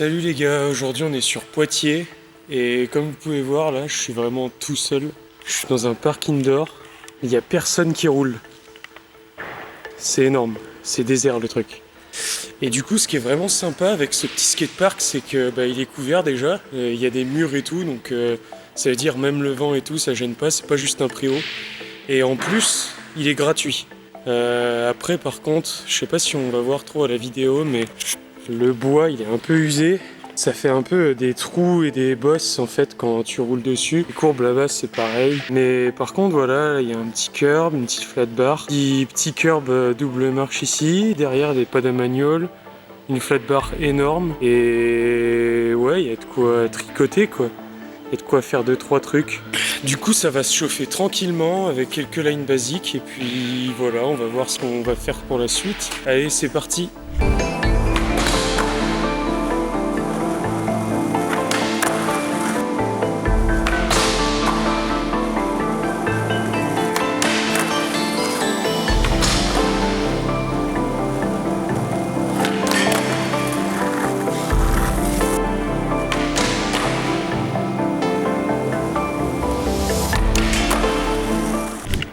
Salut les gars, aujourd'hui on est sur Poitiers et comme vous pouvez voir là je suis vraiment tout seul. Je suis dans un parc indoor, il n'y a personne qui roule. C'est énorme, c'est désert le truc. Et du coup ce qui est vraiment sympa avec ce petit skatepark c'est que il est couvert déjà, il y a des murs et tout donc ça veut dire même le vent et tout ça gêne pas, c'est pas juste un préau. Et en plus il est gratuit. Après par contre, je sais pas si on va voir trop à la vidéo mais le bois il est un peu usé, ça fait un peu des trous et des bosses en fait quand tu roules dessus. Les courbes là-bas c'est pareil, mais par contre voilà, il y a un petit curb, une petite flat bar, petit curb double marche ici, derrière des pas de manual, une flat bar énorme et ouais il y a de quoi tricoter quoi. Et de quoi faire 2-3 trucs. Du coup ça va se chauffer tranquillement avec quelques lines basiques et puis voilà on va voir ce qu'on va faire pour la suite. Allez c'est parti.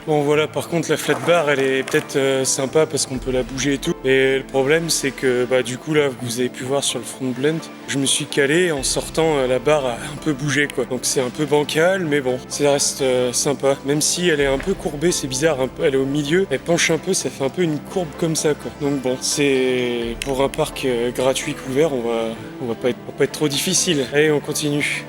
Bon voilà, par contre la flat bar elle est peut-être sympa parce qu'on peut la bouger et tout. Mais le problème c'est que du coup là vous avez pu voir sur le front blend, je me suis calé et en sortant la barre a un peu bougé quoi. Donc c'est un peu bancal mais bon, ça reste sympa. Même si elle est un peu courbée, c'est bizarre, elle est au milieu, elle penche un peu, ça fait un peu une courbe comme ça quoi. Donc bon, c'est pour un parc gratuit couvert, on va pas être trop difficile. Allez on continue.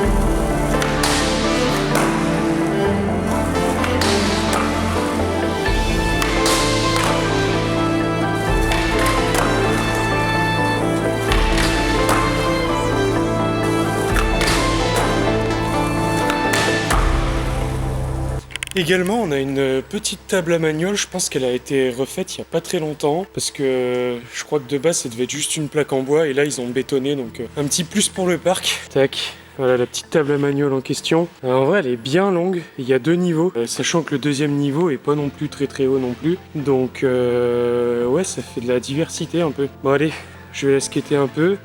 Également, on a une petite table à manuel, je pense qu'elle a été refaite il n'y a pas très longtemps, parce que je crois que de base ça devait être juste une plaque en bois, et là ils ont bétonné, donc un petit plus pour le parc. Tac, voilà la petite table à manuel en question. En vrai elle est bien longue, il y a 2 niveaux, sachant que le deuxième niveau est pas non plus très haut non plus, donc ouais ça fait de la diversité un peu. Bon allez, je vais la skater un peu.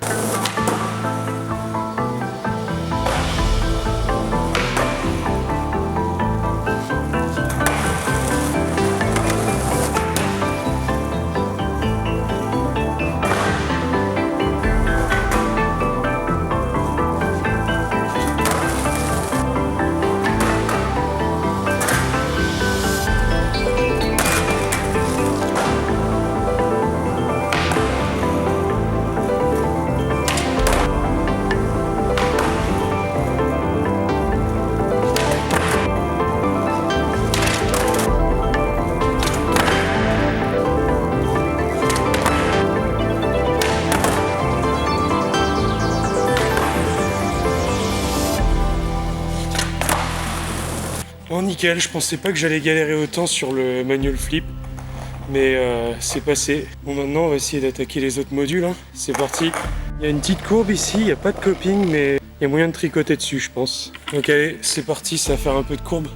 Bon nickel, je pensais pas que j'allais galérer autant sur le manual flip, mais c'est passé. Bon maintenant on va essayer d'attaquer les autres modules, hein. C'est parti. Il y a une petite courbe ici, il n'y a pas de coping, mais il y a moyen de tricoter dessus je pense. Donc allez, c'est parti, ça va faire un peu de courbe.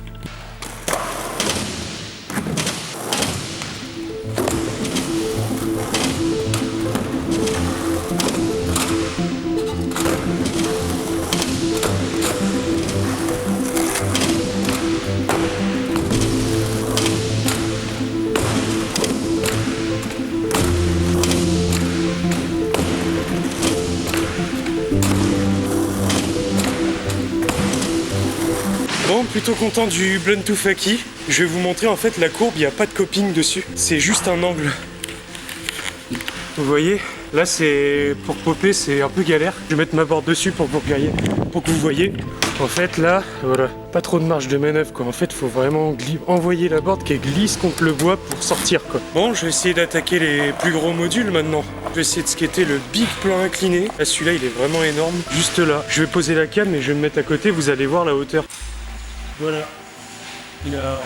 Bon, plutôt content du Blend to Faki. Je vais vous montrer en fait la courbe, il n'y a pas de coping dessus. C'est juste un angle. Vous voyez, là c'est pour popper, c'est un peu galère. Je vais mettre ma board dessus pour que vous voyez. En fait là, voilà, pas trop de marge de manœuvre quoi. En fait, faut vraiment envoyer la board qui glisse contre le bois pour sortir quoi. Bon, je vais essayer d'attaquer les plus gros modules maintenant. Je vais essayer de skater le big plan incliné. Là, celui-là, il est vraiment énorme. Juste là. Je vais poser la cam et je vais me mettre à côté. Vous allez voir la hauteur. Voilà. Il a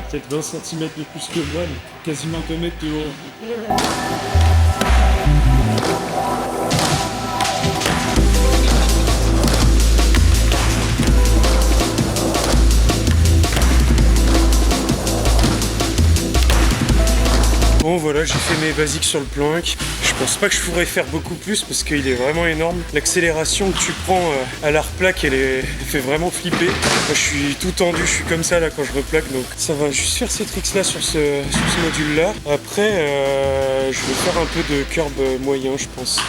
peut-être 20 cm de plus que moi, mais quasiment 2 mètres de haut. Bon voilà, j'ai fait mes basiques sur le plank. Je Je pense pas que je pourrais faire beaucoup plus parce qu'il est vraiment énorme. L'accélération que tu prends à la replaque, elle fait vraiment flipper. Moi, je suis tout tendu, je suis comme ça là quand je replaque, donc ça va juste faire ces tricks là sur ce module là. Après, je vais faire un peu de curb moyen, je pense.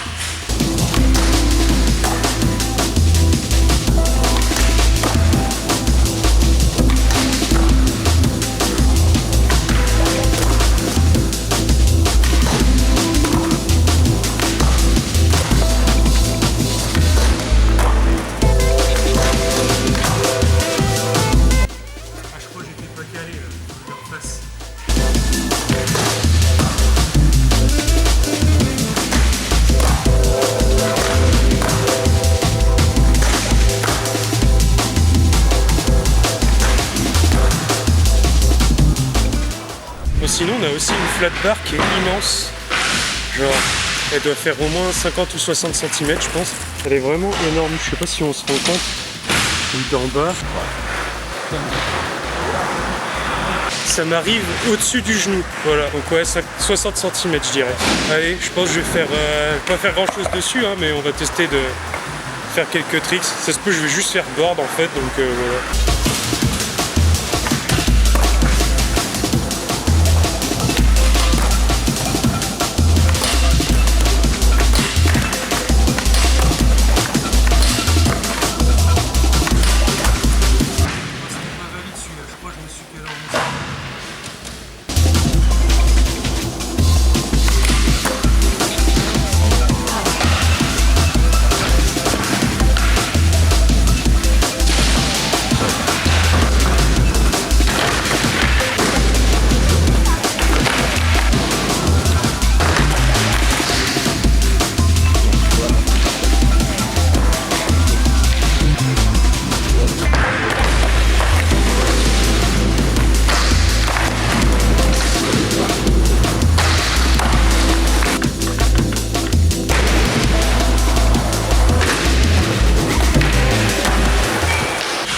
Sinon, on a aussi une flat bar qui est immense. Genre, elle doit faire au moins 50 ou 60 cm, je pense. Elle est vraiment énorme. Je sais pas si on se rend compte. D'en bas. Ça m'arrive au-dessus du genou. Voilà, donc ouais, 60 cm, je dirais. Allez, je pense que je vais faire, pas faire grand chose dessus, hein, mais on va tester de faire quelques tricks. Ça se peut, je vais juste faire board en fait, donc voilà.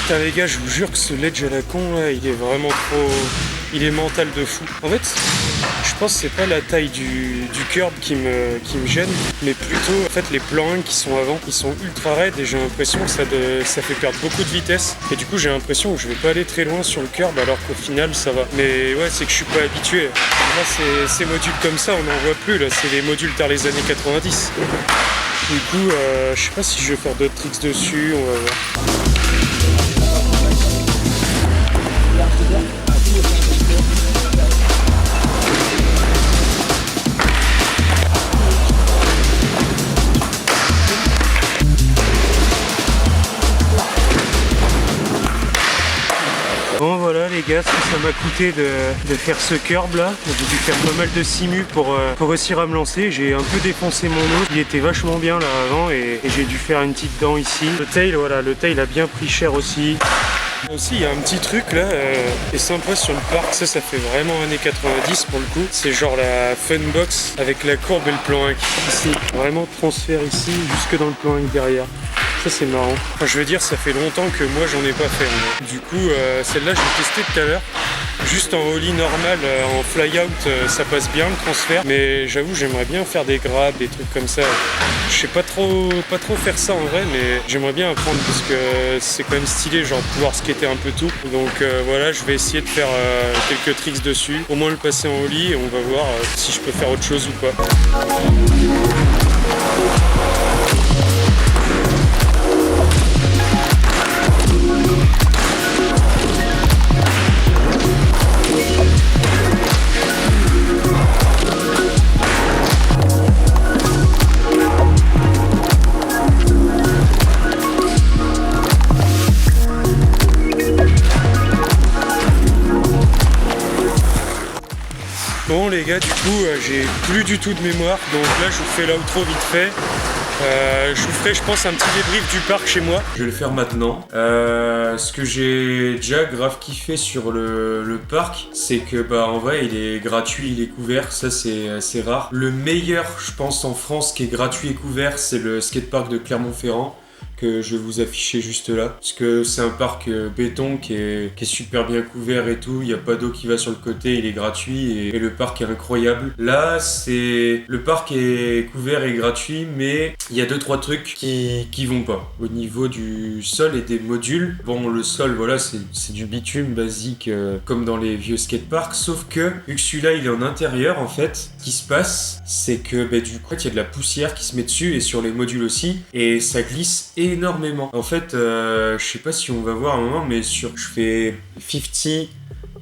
Putain les gars, je vous jure que ce ledge à la con là, il est vraiment trop... Il est mental de fou. En fait, je pense que c'est pas la taille du curb qui me gêne, mais plutôt en fait les plans 1 qui sont avant, ils sont ultra raides et j'ai l'impression que ça fait perdre beaucoup de vitesse. Et du coup j'ai l'impression que je vais pas aller très loin sur le curb alors qu'au final ça va. Mais ouais, c'est que je suis pas habitué. Là ces modules comme ça, on n'en voit plus là, c'est les modules tard les années 90. Du coup, je sais pas si je vais faire d'autres tricks dessus, on va voir. Bon voilà les gars, ce que ça m'a coûté de faire ce curb là. J'ai dû faire pas mal de simu pour réussir à me lancer. J'ai un peu défoncé mon os, il était vachement bien là avant et j'ai dû faire une petite dent ici. Le tail, voilà, le tail a bien pris cher aussi. Aussi il y a un petit truc là qui est sympa sur le parc, ça fait vraiment années 90 pour le coup. C'est genre la Funbox avec la courbe et le plan 1 ici. Vraiment transfert ici jusque dans le plan 1 derrière. Ça c'est marrant. Enfin, je veux dire, ça fait longtemps que moi j'en ai pas fait. Du coup, celle-là je l'ai testée tout à l'heure. Juste en ollie normal, en fly-out, ça passe bien le transfert. Mais j'avoue, j'aimerais bien faire des grabs, des trucs comme ça. Je sais pas trop faire ça en vrai, mais j'aimerais bien apprendre parce que c'est quand même stylé, genre de pouvoir skater un peu tout. Donc voilà, je vais essayer de faire quelques tricks dessus. Au moins le passer en ollie et on va voir si je peux faire autre chose ou pas. Bon les gars, du coup j'ai plus du tout de mémoire, donc là je vous fais l'outro vite fait. Je vous ferai je pense un petit débrief du parc chez moi. Je vais le faire maintenant. Ce que j'ai déjà grave kiffé sur le parc, c'est que bah en vrai il est gratuit, il est couvert, ça c'est rare. Le meilleur je pense en France qui est gratuit et couvert, c'est le skatepark de Clermont-Ferrand. que je vais vous afficher juste là. Parce que c'est un parc béton qui est super bien couvert et tout. Il n'y a pas d'eau qui va sur le côté, il est gratuit et le parc est incroyable. Là, le parc est couvert et gratuit, mais il y a 2-3 trucs qui vont pas. Au niveau du sol et des modules, bon, le sol, voilà, c'est du bitume basique comme dans les vieux skateparks, sauf que vu que celui-là il est en intérieur, en fait, ce qui se passe, c'est que du coup, il y a de la poussière qui se met dessus et sur les modules aussi, et ça glisse énormément. En fait, je sais pas si on va voir un moment, mais je fais 50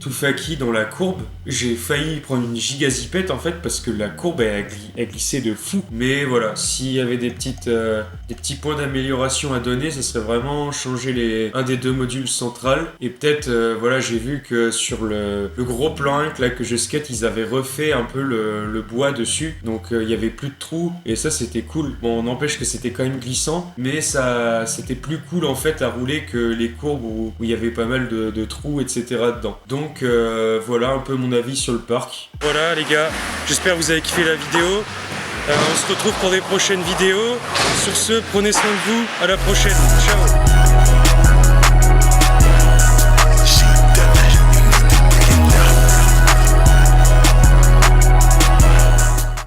Toufaki dans la courbe, j'ai failli prendre une giga zipette en fait parce que la courbe elle glissait de fou. Mais voilà, s'il y avait des petits points d'amélioration à donner, ça serait vraiment changer un des 2 modules centrales. Et peut-être, voilà, j'ai vu que sur le gros plan 1 là, que je skate, ils avaient refait un peu le bois dessus. Donc il y avait plus de trous et ça c'était cool. Bon, n'empêche que c'était quand même glissant, mais ça c'était plus cool en fait à rouler que les courbes où il y avait pas mal de trous, etc. dedans. Donc voilà un peu mon avis sur le parc. Voilà les gars, j'espère que vous avez kiffé la vidéo. On se retrouve pour des prochaines vidéos. Sur ce, prenez soin de vous, à la prochaine. Ciao.